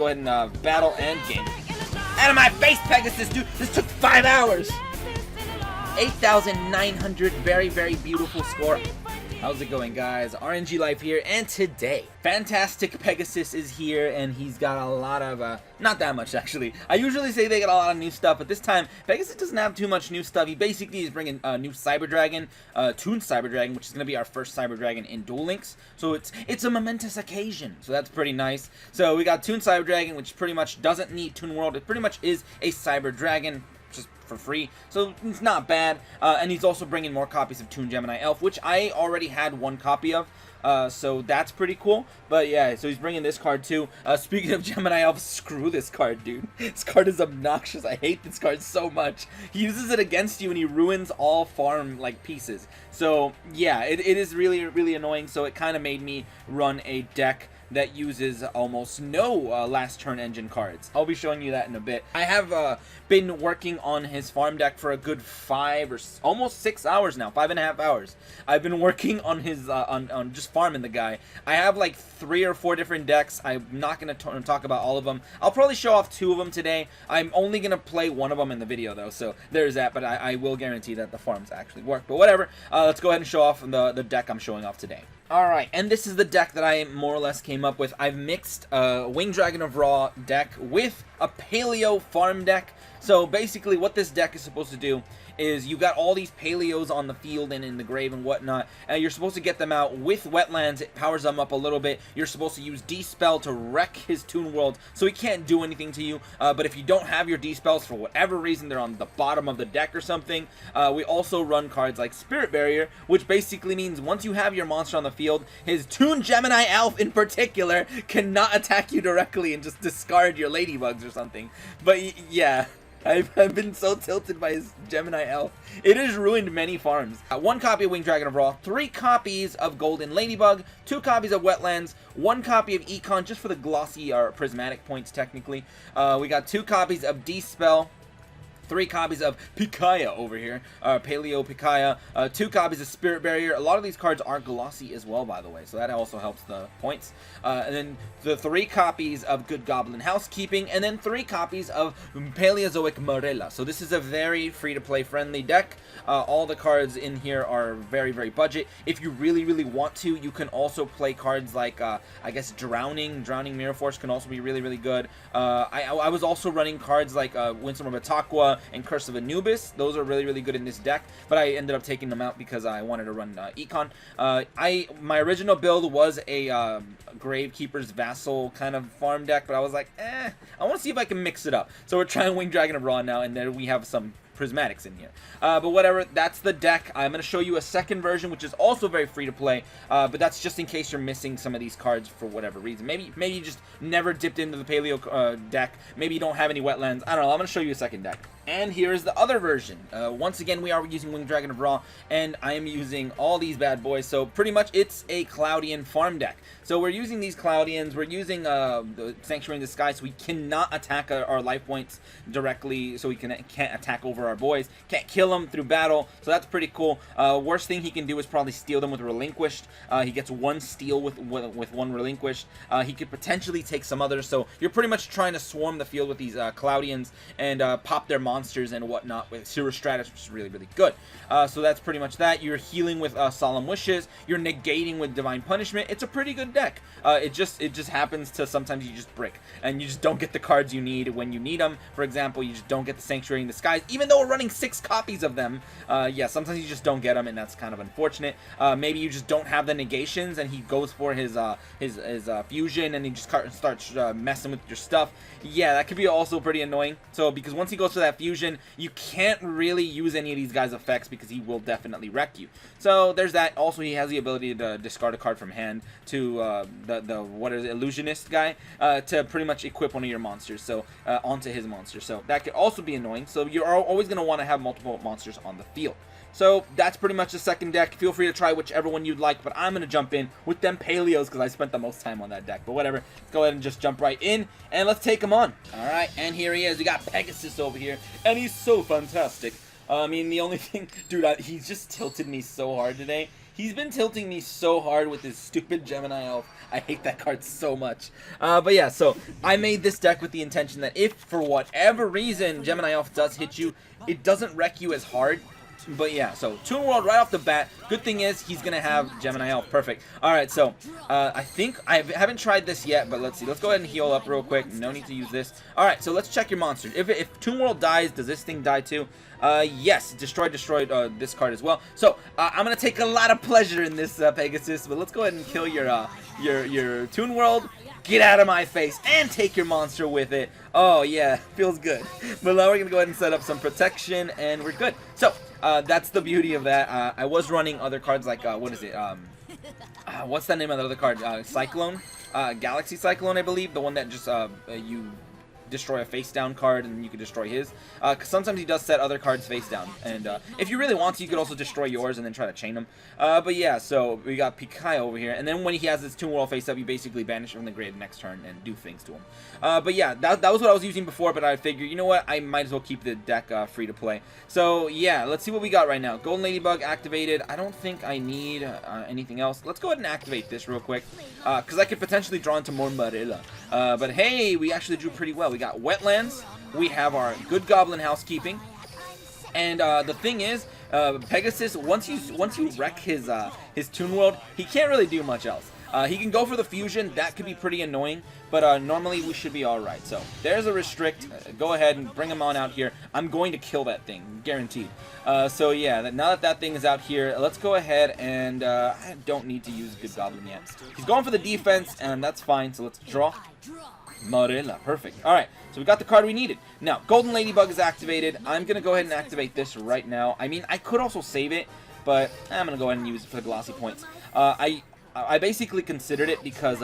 go ahead and battle and game. Out of my face, Pegasus, dude! This took 5 hours! 8,900, very, very beautiful score. How's it going, guys? aRenG Life here, and today, Fantastic Pegasus is here, and he's got a lot of, not that much, actually. I usually say they got a lot of new stuff, but this time, Pegasus doesn't have too much new stuff. He basically is bringing a new Cyber Dragon, Toon Cyber Dragon, which is going to be our first Cyber Dragon in Duel Links, so it's a momentous occasion, so that's pretty nice. So we got Toon Cyber Dragon, which pretty much doesn't need Toon World. It pretty much is a Cyber Dragon, just for free, so it's not bad. And he's also bringing more copies of Toon Gemini Elf, which I already had one copy of, so that's pretty cool. But yeah, so he's bringing this card too. Speaking of Gemini Elf, screw this card, dude. This card is obnoxious. I hate this card so much. He uses it against you and he ruins all farm like pieces. So yeah, it is really, really annoying. So it kind of made me run a deck that uses almost no last turn engine cards. I'll be showing you that in a bit. I have been working on his farm deck for a good 5 or almost 6 hours now, 5.5 hours. I've been working on his on just farming the guy. I have like 3 or 4 different decks. I'm not gonna talk about all of them. I'll probably show off 2 of them today. I'm only gonna play 1 of them in the video though, so there's that. But I will guarantee that the farms actually work. But whatever. Let's go ahead and show off the deck I'm showing off today. Alright, and this is the deck that I more or less came up with. I've mixed a Winged Dragon of Ra deck with a Paleo farm deck. So basically what this deck is supposed to do is you got all these Paleos on the field and in the grave and whatnot, and you're supposed to get them out with Wetlands. It powers them up a little bit. You're supposed to use D-Spell to wreck his Toon World so he can't do anything to you, but if you don't have your D-Spells for whatever reason, they're on the bottom of the deck or something. We also run cards like Spirit Barrier, which basically means once you have your monster on the field, his Toon Gemini Elf in particular cannot attack you directly and just discard your Ladybugs or something. But yeah, I've been so tilted by his Gemini Elf. It has ruined many farms. 1 copy of Winged Dragon of Ra, 3 copies of Golden Ladybug, 2 copies of Wetlands, 1 copy of Econ, just for the glossy or prismatic points technically. We got 2 copies of D-Spell, 3 copies of Pikaya over here, Paleo Pikaya, 2 copies of Spirit Barrier. A lot of these cards are glossy as well, by the way, so that also helps the points. And then the 3 copies of Good Goblin Housekeeping, and then 3 copies of Paleozoic Morella. So this is a very free-to-play friendly deck. All the cards in here are very, very budget. If you really, really want to, you can also play cards like, I guess, Drowning Mirror Force can also be really, really good. I was also running cards like Windstorm of Ataqua and Curse of Anubis. Those are really, really good in this deck, but I ended up taking them out because I wanted to run Econ. My original build was a Gravekeeper's Vassal kind of farm deck, but I was like, I want to see if I can mix it up. So we're trying Winged Dragon of Ra now, and then we have some prismatics in here. But whatever, that's the deck. I'm going to show you a second version, which is also very free to play, but that's just in case you're missing some of these cards for whatever reason. Maybe you just never dipped into the Paleo deck. Maybe you don't have any Wetlands. I don't know. I'm going to show you a second deck. And here is the other version. Once again, we are using Winged Dragon of Ra, and I am using all these bad boys. So pretty much it's a Cloudian farm deck. So we're using these Cloudians. We're using the Sanctuary in the Sky, so we cannot attack our life points directly, so we can't attack over our boys. Can't kill them through battle, so that's pretty cool. Worst thing he can do is probably steal them with Relinquished. He gets 1 steal with 1 Relinquished. He could potentially take some others, so you're pretty much trying to swarm the field with these Cloudians and pop their monsters and whatnot with Sewer Stratus, which is really, really good. So that's pretty much that. You're healing with Solemn Wishes. You're negating with Divine Punishment. It's a pretty good deck. It just happens to sometimes you just brick, and you just don't get the cards you need when you need them. For example, you just don't get the Sanctuary in the Skies, even though we're running 6 copies of them. Yeah, sometimes you just don't get them, and that's kind of unfortunate. Maybe you just don't have the negations, and he goes for his fusion, and he just starts messing with your stuff. Yeah, that could be also pretty annoying. So because once he goes for that fusion, you can't really use any of these guys' effects because he will definitely wreck you. So there's that. Also, he has the ability to discard a card from hand to what is it, Illusionist guy, to pretty much equip one of your monsters, so onto his monster. So that could also be annoying. So you're always going to want to have multiple monsters on the field. So that's pretty much the second deck. Feel free to try whichever one you'd like, but I'm going to jump in with them Paleos because I spent the most time on that deck. But whatever, let's go ahead and just jump right in, and let's take him on. Alright, and here he is. We got Pegasus over here, and he's so fantastic. I mean, the only thing, dude, he's just tilted me so hard today. He's been tilting me so hard with his stupid Gemini Elf. I hate that card so much. But yeah, so I made this deck with the intention that if, for whatever reason, Gemini Elf does hit you, it doesn't wreck you as hard. But yeah, so Toon World right off the bat. Good thing is he's gonna have Gemini Elf. Perfect. All right, so I think I haven't tried this yet, but let's see. Let's go ahead and heal up real quick. No need to use this. All right, so let's check your monster. If Toon World dies, does this thing die too? Yes, destroyed this card as well. So I'm gonna take a lot of pleasure in this Pegasus, but let's go ahead and kill your Toon World. Get out of my face and take your monster with it. Oh yeah, feels good. But now we're gonna go ahead and set up some protection, and we're good. So that's the beauty of that. I was running other cards like what is it? What's the name of the other card? Cyclone, Galaxy Cyclone, I believe. The one that just you destroy a face down card and you can destroy his, because sometimes he does set other cards face down, and if you really want to, you could also destroy yours and then try to chain them. But yeah, so we got Pikai over here, and then when he has his Toon World face up, you basically banish from the grave next turn and do things to him. But yeah, that was what I was using before, but I figured, you know what, I might as well keep the deck free to play. So yeah, let's see what we got right now. Golden Ladybug activated. I don't think I need anything else. Let's go ahead and activate this real quick, because I could potentially draw into more Marilla. But hey, we actually drew pretty well. We got Wetlands, we have our good Goblin Housekeeping, and the thing is, Pegasus, once you wreck his Toon World, he can't really do much else. He can go for the fusion. That could be pretty annoying, but normally we should be alright. So there's a restrict. Go ahead and bring him on out here. I'm going to kill that thing, guaranteed. So yeah, now that thing is out here, let's go ahead and I don't need to use Good Goblin yet. He's going for the defense, and that's fine. So let's draw. Marilla, perfect. Alright, so we got the card we needed. Now, Golden Ladybug is activated. I'm going to go ahead and activate this right now. I mean, I could also save it, but I'm going to go ahead and use it for the glossy points. I basically considered it because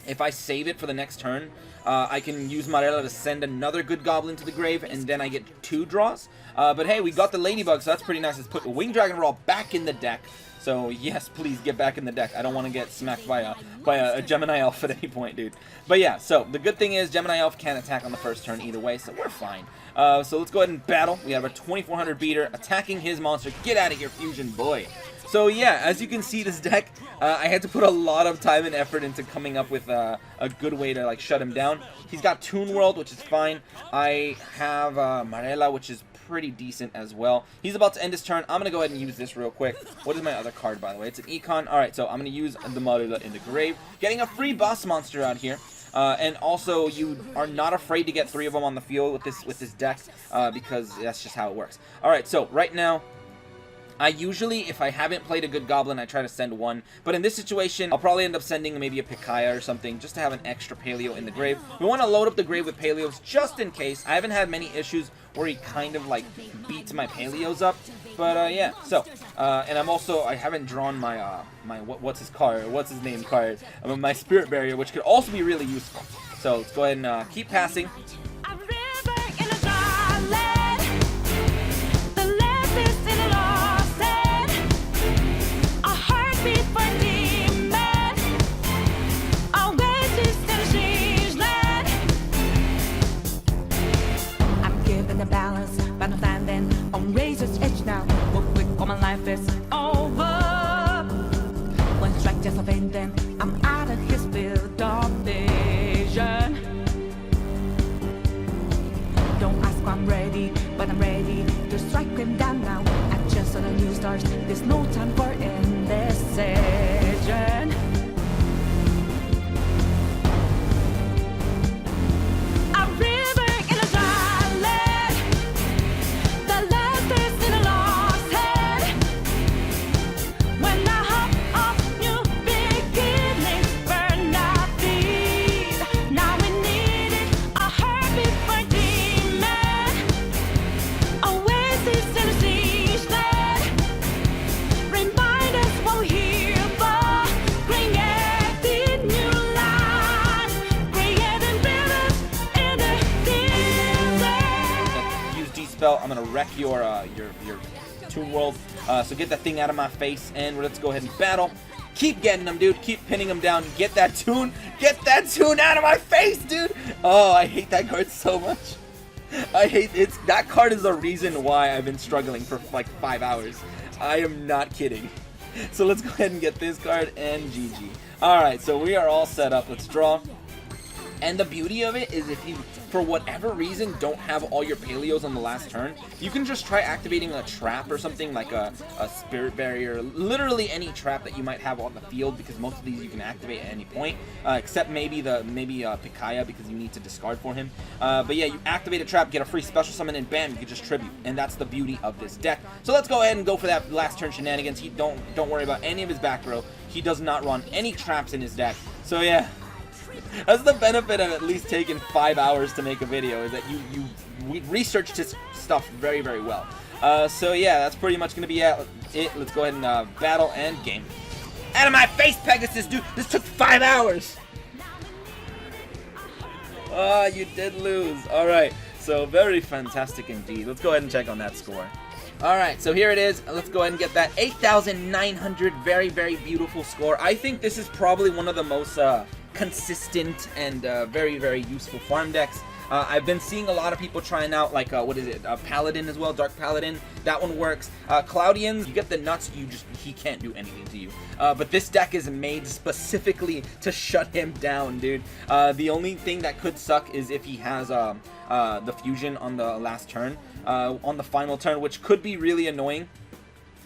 if I save it for the next turn, I can use Marilla to send another Good Goblin to the grave, and then I get 2 draws. But hey, we got the Ladybug, so that's pretty nice. Let's put a Winged Dragon Raw back in the deck. So yes, please get back in the deck. I don't want to get smacked by a Gemini Elf at any point, dude. But yeah, so the good thing is Gemini Elf can't attack on the first turn either way, so we're fine. So let's go ahead and battle. We have a 2400 beater attacking his monster. Get out of here, Fusion Boy. So yeah, as you can see, this deck, I had to put a lot of time and effort into coming up with a good way to like shut him down. He's got Toon World, which is fine. I have Marilla, which is pretty decent as well. He's about to end his turn. I'm going to go ahead and use this real quick. What is my other card, by the way? It's an Econ. Alright, so I'm going to use the Marilla in the grave. Getting a free boss monster out here. And also, you are not afraid to get 3 of them on the field with this deck, because that's just how it works. Alright, so right now, I usually, if I haven't played a Good Goblin, I try to send 1. But in this situation, I'll probably end up sending maybe a Pikaya or something, just to have an extra Paleo in the grave. We want to load up the grave with Paleos just in case. I haven't had many issues where he kind of like beats my Paleos up. But yeah, so, and I haven't drawn my, what's his name card, my Spirit Barrier, which could also be really useful. So let's go ahead and keep passing. My life is over. One strike just offend them. I'm out of his field of vision. Don't ask why I'm ready, but I'm ready to strike him down now. I just saw the new stars. There's no time for indecision. I'm gonna wreck your Toon World. So get that thing out of my face, and let's go ahead and battle. Keep getting them, dude. Keep pinning them down. Get that Toon out of my face, dude. Oh, I hate that card so much. I hate it. That card is the reason why I've been struggling for like 5 hours. I am not kidding. So let's go ahead and get this card and GG. Alright, so we are all set up. Let's draw. And the beauty of it is if you, for whatever reason, don't have all your paleos on the last turn, you can just try activating a trap or something like a spirit barrier, literally any trap that you might have on the field, because most of these you can activate at any point, except maybe Pikaya, because you need to discard for him. But yeah, you activate a trap, get a free special summon, and bam, you can just tribute, and that's the beauty of this deck. So let's go ahead and go for that last turn shenanigans. Don't worry about any of his back row. He does not run any traps in his deck. So yeah. That's the benefit of at least taking 5 hours to make a video, is that we researched his stuff very, very well. So yeah, that's pretty much going to be it. Let's go ahead and battle and game. Out of my face, Pegasus, dude! This took 5 hours! Oh, you did lose. Alright, so very fantastic indeed. Let's go ahead and check on that score. Alright, so here it is. Let's go ahead and get that 8,900. Very, very beautiful score. I think this is probably one of the most consistent and very, very useful farm decks. I've been seeing a lot of people trying out, like, what is it, Paladin as well, Dark Paladin. That one works. Cloudians, you get the nuts, he can't do anything to you. But this deck is made specifically to shut him down, dude. The only thing that could suck is if he has the fusion on the last turn, on the final turn, which could be really annoying.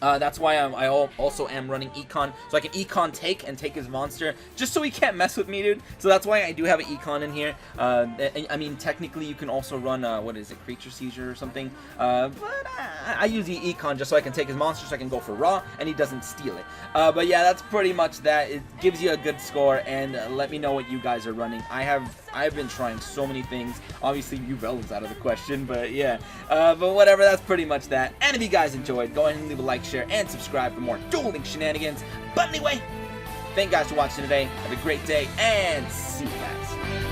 That's why I also am running Econ, so I can Econ take his monster, just so he can't mess with me, dude. So that's why I do have an Econ in here. I mean, technically you can also run, what is it, Creature Seizure or something, but I use the Econ just so I can take his monster, so I can go for Raw, and he doesn't steal it. But yeah, that's pretty much that. It gives you a good score, and let me know what you guys are running. I've been trying so many things. Obviously, YuGiOh is out of the question, but yeah. But whatever, that's pretty much that. And if you guys enjoyed, go ahead and leave a like, share, and subscribe for more Duel Link shenanigans. But anyway, thank you guys for watching today. Have a great day, and see you guys.